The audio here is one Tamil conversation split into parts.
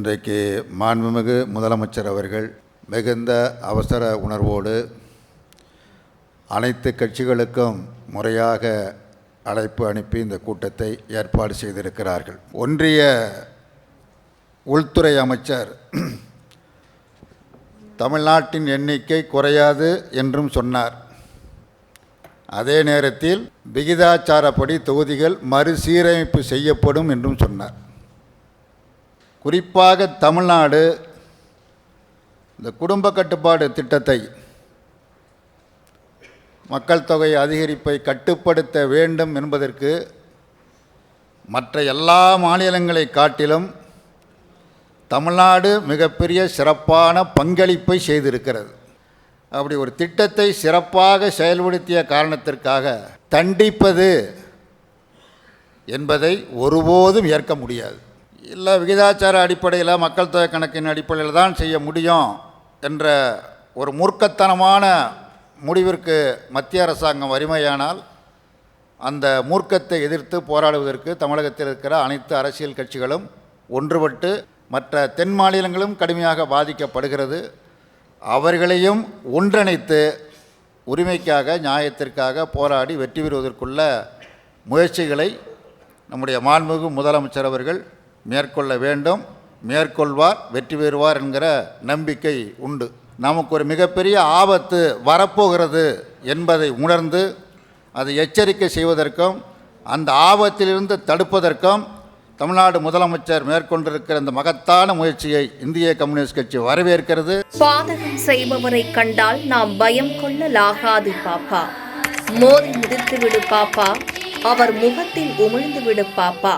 இன்றைக்கு மாண்புமிகு முதலமைச்சர் அவர்கள் மிகுந்த அவசர உணர்வோடு அனைத்து கட்சிகளுக்கும் முறையாக அழைப்பு அனுப்பி இந்த கூட்டத்தை ஏற்பாடு செய்திருக்கிறார்கள். ஒன்றிய உள்துறை அமைச்சர் தமிழ்நாட்டின் எண்ணிக்கை குறையாது என்றும் சொன்னார். அதே நேரத்தில் விகிதாச்சாரப்படி தொகுதிகள் மறுசீரமைப்பு செய்யப்படும் என்றும் சொன்னார். குறிப்பாக தமிழ்நாடு இந்த குடும்ப கட்டுப்பாடு திட்டத்தை, மக்கள் தொகை அதிகரிப்பை கட்டுப்படுத்த வேண்டும் என்பதற்கு மற்ற எல்லா மாநிலங்களை காட்டிலும் தமிழ்நாடு மிகப்பெரிய சிறப்பான பங்களிப்பை செய்திருக்கிறது. அப்படி ஒரு திட்டத்தை சிறப்பாக செயல்படுத்திய காரணத்திற்காக தண்டிப்பது என்பதை ஒருபோதும் ஏற்க முடியாது. இல்லை விகிதாச்சார அடிப்படையில், மக்கள் தொகை கணக்கின் அடிப்படையில் தான் செய்ய முடியும் என்ற ஒரு மூர்க்கத்தனமான முடிவிற்கு மத்திய அரசாங்கம் வலிமையானால் அந்த மூர்க்கத்தை எதிர்த்து போராடுவதற்கு தமிழகத்தில் இருக்கிற அனைத்து அரசியல் கட்சிகளும் ஒன்றுபட்டு, மற்ற தென் மாநிலங்களும் கடுமையாக பாதிக்கப்படுகிறது, அவர்களையும் ஒன்றிணைத்து உரிமைக்காக, நியாயத்திற்காக போராடி வெற்றி பெறுவதற்குள்ள முயற்சிகளை நம்முடைய மாண்புமிகு முதலமைச்சர் அவர்கள் மேற்கொள்ள வேண்டும். மேற்கொள்வார், வெற்றி பெறுவார் என்கிற நம்பிக்கை உண்டு. நமக்கு ஒரு மிகப்பெரிய ஆபத்து வரப்போகிறது என்பதை உணர்ந்து அதை எச்சரிக்கை செய்வதற்கும் அந்த ஆபத்திலிருந்து தடுப்பதற்கும் தமிழ்நாடு முதலமைச்சர் மேற்கொண்டிருக்கிற இந்த மகத்தான முயற்சியை இந்திய கம்யூனிஸ்ட் கட்சி வரவேற்கிறது. பாதகம் செய்பவரை கண்டால் நாம் பயம் கொள்ளலாகாது பாப்பா. மோதி மிதித்து விடு பாப்பா, அவர் முகத்தில் உமிழ்ந்து விடு பாப்பா.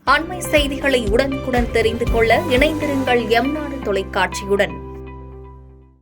அண்மை செய்திகளை உடனுக்குடன் தெரிந்து கொள்ள இணைந்திருங்கள் எம் நாடு தொலைக்காட்சியுடன்.